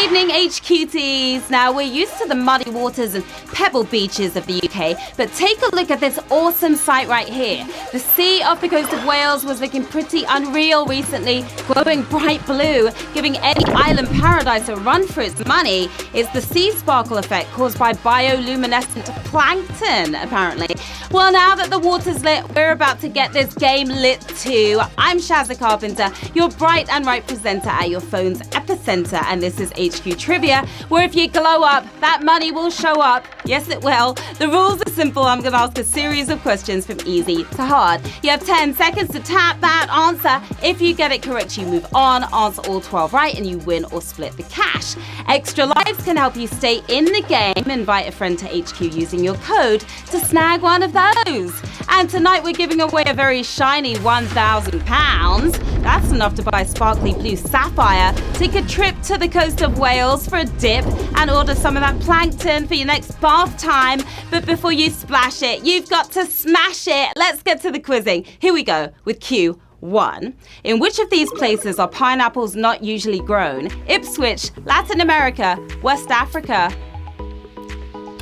evening, HQTs. Now, we're used to the muddy waters and pebble beaches of the UK, but take a look at this awesome sight right here. The sea off the coast of Wales was looking pretty unreal recently, glowing bright blue, giving any island paradise a run for its money. It's the sea sparkle effect caused by bioluminescent plankton, apparently. Well, now that the water's lit, we're about to get this game lit too. I'm Sharon Carpenter, your bright and right presenter at your phone's epicenter, and this is HQ Trivia, where if you glow up, that money will show up. Yes, it will. The rules are simple. I'm going to ask a series of questions from easy to hard. You have 10 seconds to tap that answer. If you get it correct, you move on, answer all 12 right, and you win or split the cash. Extra lives can help you stay in the game. Invite a friend to HQ using your code to snag one of those. And tonight we're giving away a very shiny £1,000. That's enough to buy a sparkly blue sapphire, take a trip to the coast of Wales for a dip, and order some of that plankton for your next bath time. But before you splash it, you've got to smash it. Let's get to the quizzing. Here we go with Q1. In which of these places are pineapples not usually grown? Ipswich, Latin America, West Africa.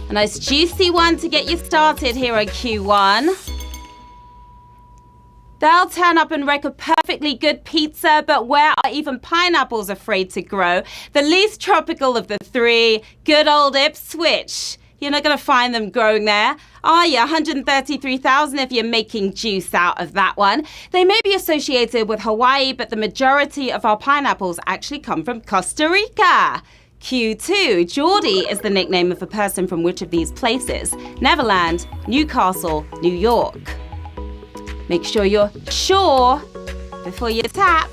A nice juicy one to get you started here on Q1. They'll turn up and wreck a perfectly good pizza, but where are even pineapples afraid to grow? The least tropical of the three, good old Ipswich. You're not going to find them growing there, are you? 133,000 if you're making juice out of that one. They may be associated with Hawaii, but the majority of our pineapples actually come from Costa Rica. Q2, Geordie is the nickname of a person from which of these places? Neverland, Newcastle, New York. Make sure you're sure before you tap.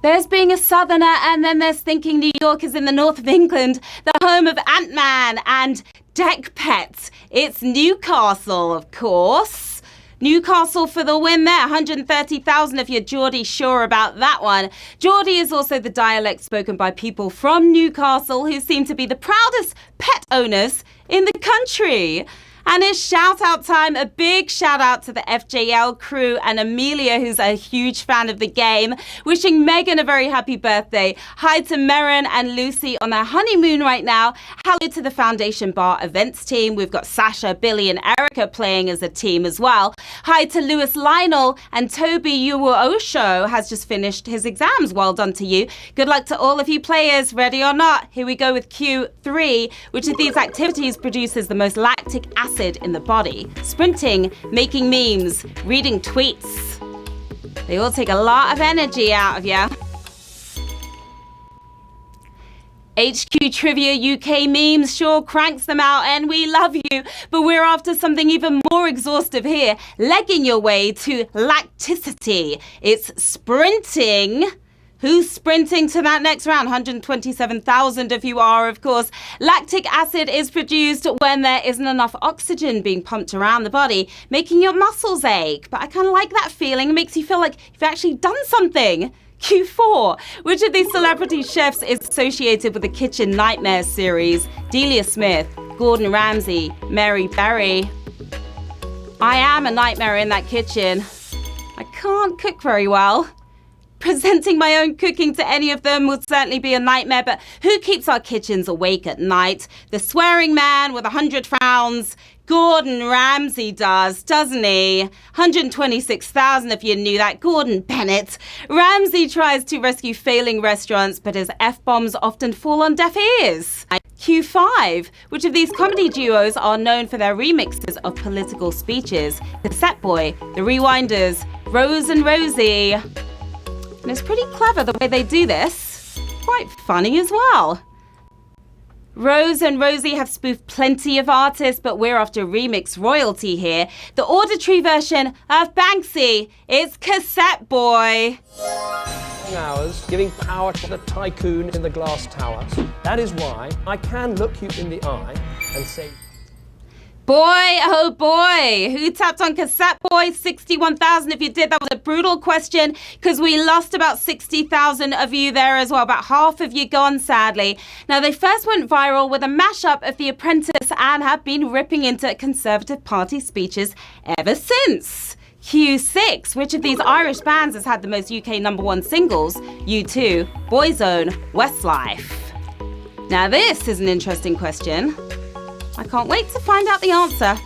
There's being a southerner, and then there's thinking New York is in the north of England, the home of Ant-Man and deck pets. It's Newcastle, of course. Newcastle for the win there, 130,000 if you're Geordie sure about that one. Geordie is also the dialect spoken by people from Newcastle who seem to be the proudest pet owners in the country. And it's shout out time. A big shout out to the FJL crew and Amelia, who's a huge fan of the game. Wishing Megan a very happy birthday. Hi to Merrin and Lucy on their honeymoon right now. Hello to the Foundation Bar events team. We've got Sasha, Billy and Erica playing as a team as well. Hi to Lewis Lionel and Toby Osho has just finished his exams. Well done to you. Good luck to all of you players. Ready or not? Here we go with Q3. Which of these activities produces the most lactic acid in the body? Sprinting, making memes, reading tweets. They all take a lot of energy out of you. HQ Trivia UK memes sure cranks them out, and we love you, but we're after something even more exhaustive here. Legging your way to lacticity. It's sprinting. Who's sprinting to that next round? 127,000 if you are, of course. Lactic acid is produced when there isn't enough oxygen being pumped around the body, making your muscles ache. But I kind of like that feeling. It makes you feel like you've actually done something. Q4. Which of these celebrity chefs is associated with the Kitchen Nightmares series? Delia Smith, Gordon Ramsay, Mary Berry. I am a nightmare in that kitchen. I can't cook very well. Presenting my own cooking to any of them would certainly be a nightmare, but who keeps our kitchens awake at night? The swearing man with 100 frowns. Gordon Ramsay does, doesn't he? 126,000 if you knew that. Gordon Bennett. Ramsay tries to rescue failing restaurants, but his F-bombs often fall on deaf ears. Q5. Which of these comedy duos are known for their remixes of political speeches? Cassette Boy, The Rewinders, Rose and Rosie. And it's pretty clever the way they do this. Quite funny as well. Rose and Rosie have spoofed plenty of artists, but we're after remix royalty here. The auditory version of Banksy. It's Cassette Boy. Hours giving power to the tycoon in the glass tower. That is why I can look you in the eye and say... Boy, oh boy, who tapped on Cassette Boy? 61,000 if you did. That was a brutal question because we lost about 60,000 of you there as well. About half of you gone, sadly. Now, they first went viral with a mashup of The Apprentice and have been ripping into Conservative Party speeches ever since. Q6. Which of these Irish bands has had the most UK #1 singles? U2, Boyzone, Westlife. Now this is an interesting question. I can't wait to find out the answer.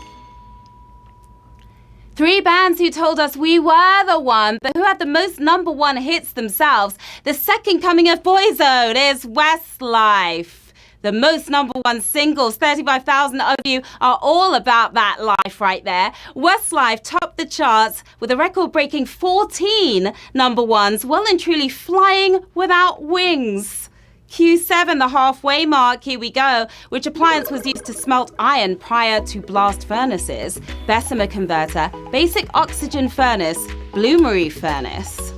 3 bands who told us we were the one, but who had the most #1 hits themselves. The second coming of Boyzone is Westlife. The most #1 singles, 35,000 of you, are all about that life right there. Westlife topped the charts with a record-breaking 14 #1s, well and truly flying without wings. Q7, the halfway mark, here we go. Which appliance was used to smelt iron prior to blast furnaces? Bessemer converter, basic oxygen furnace, bloomery furnace.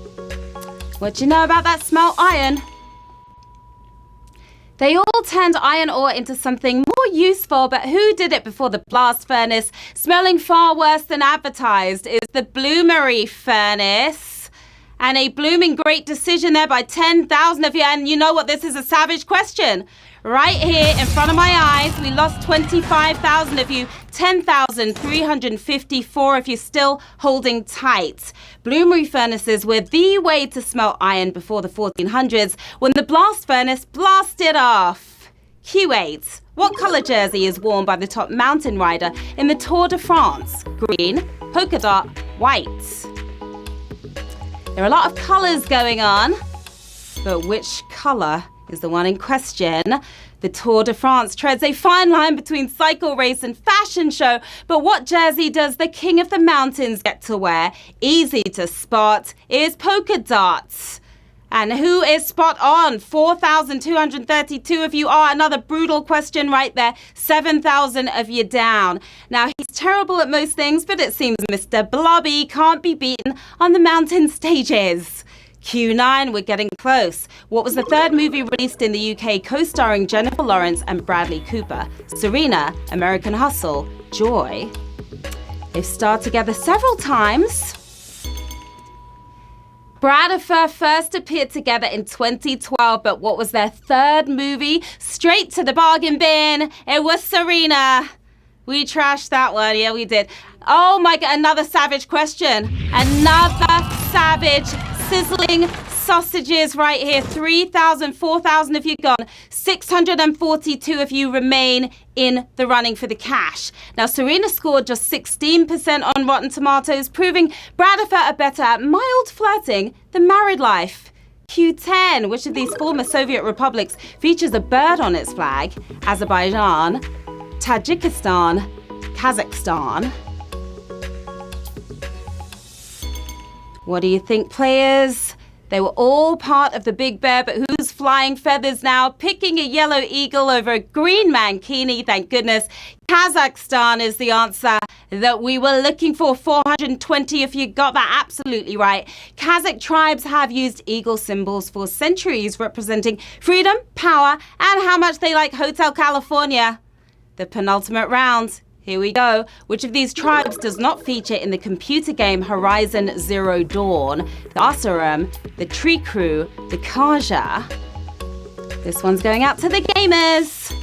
What do you know about that smelt iron? They all turned iron ore into something more useful, but who did it before the blast furnace? Smelling far worse than advertised is the bloomery furnace. And a blooming great decision there by 10,000 of you. And you know what? This is a savage question. Right here in front of my eyes, we lost 25,000 of you, 10,354 if you're still holding tight. Bloomery furnaces were the way to smelt iron before the 1400s when the blast furnace blasted off. Q8. What colour jersey is worn by the top mountain rider in the Tour de France? Green, polka dot, white. There are a lot of colours going on, but which colour is the one in question? The Tour de France treads a fine line between cycle race and fashion show, but what jersey does the King of the Mountains get to wear? Easy to spot is polka dots. And who is spot on? 4,232 of you are. Another brutal question right there. 7,000 of you down. Now, he's terrible at most things, but it seems Mr. Blobby can't be beaten on the mountain stages. Q9, we're getting close. What was the third movie released in the UK co-starring Jennifer Lawrence and Bradley Cooper? Serena, American Hustle, Joy. They've starred together several times. Bradifer first appeared together in 2012, but what was their third movie? Straight to the bargain bin. It was Serena. We trashed that one. Yeah, we did. Oh my God, another savage question. Another savage, sizzling sausages right here. 3,000, 4,000 of you gone. 642 of you remain in the running for the cash. Now, Serena scored just 16% on Rotten Tomatoes, proving Bradifer are better at mild flirting than married life. Q10, which of these former Soviet republics features a bird on its flag? Azerbaijan, Tajikistan, Kazakhstan. What do you think, players? They were all part of the Big Bear, but who's flying feathers now? Picking a yellow eagle over a green mankini, thank goodness. Kazakhstan is the answer that we were looking for. 420 if you got that absolutely right. Kazakh tribes have used eagle symbols for centuries, representing freedom, power, and how much they like Hotel California. The penultimate round. Here we go. Which of these tribes does not feature in the computer game Horizon Zero Dawn? The Asarum, the Tree Crew, the Kaja. This one's going out to the gamers.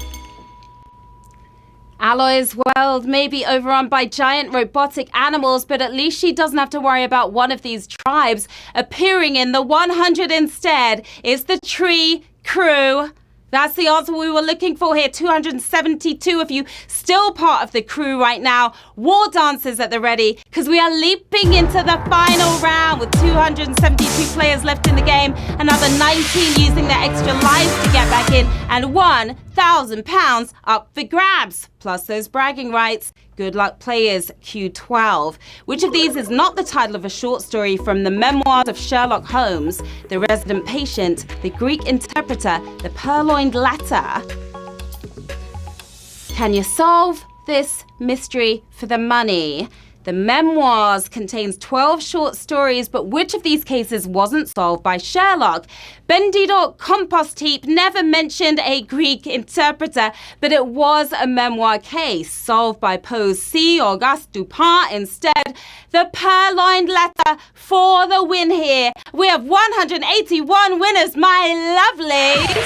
Alloy's world may be overrun by giant robotic animals, but at least she doesn't have to worry about one of these tribes appearing in the 100 instead. It's the Tree Crew. That's the answer we were looking for here. 272 of you still part of the crew right now. War dancers at the ready, because we are leaping into the final round with 272 players left in the game. Another 19 using their extra lives to get back in, and £1,000 up for grabs. Plus those bragging rights. Good luck, players. Q12. Which of these is not the title of a short story from the memoirs of Sherlock Holmes? The Resident Patient, The Greek Interpreter, The Purloined Letter. Can you solve this mystery for the money? The memoirs contains 12 short stories, but which of these cases wasn't solved by Sherlock? Bendido Compost Heap never mentioned a Greek interpreter, but it was a memoir case solved by Poe's C. Auguste Dupin instead. The Purloined Letter for the win here. We have 181 winners, my lovelies.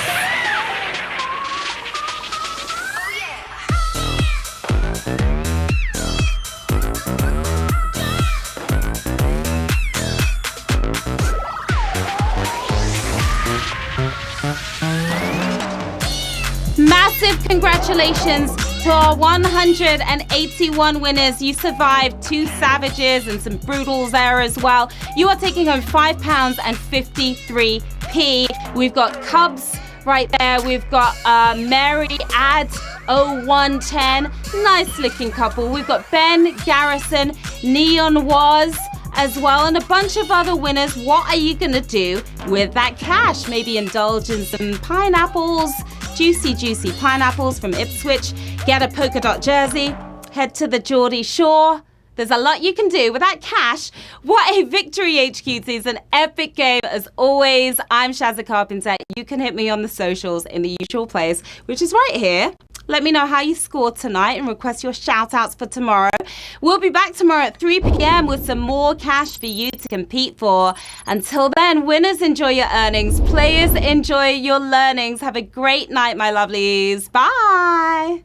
Congratulations to our 181 winners. You survived 2 savages and some brutals there as well. You are taking home £5.53. We've got Cubs right there. We've got Mary Ad 0110. Nice looking couple. We've got Ben Garrison, Neon Was as well, and a bunch of other winners. What are you gonna do with that cash? Maybe indulge in some pineapples, juicy pineapples from Ipswich, get a polka dot jersey, head to the Geordie Shore. There's a lot you can do with that cash. What a victory, HQ. It's an epic game as always. I'm Sharon Carpenter. You can hit me on the socials in the usual place, which is right here. Let me know how you scored tonight and request your shout-outs for tomorrow. We'll be back tomorrow at 3 p.m. with some more cash for you to compete for. Until then, winners, enjoy your earnings. Players, enjoy your learnings. Have a great night, my lovelies. Bye.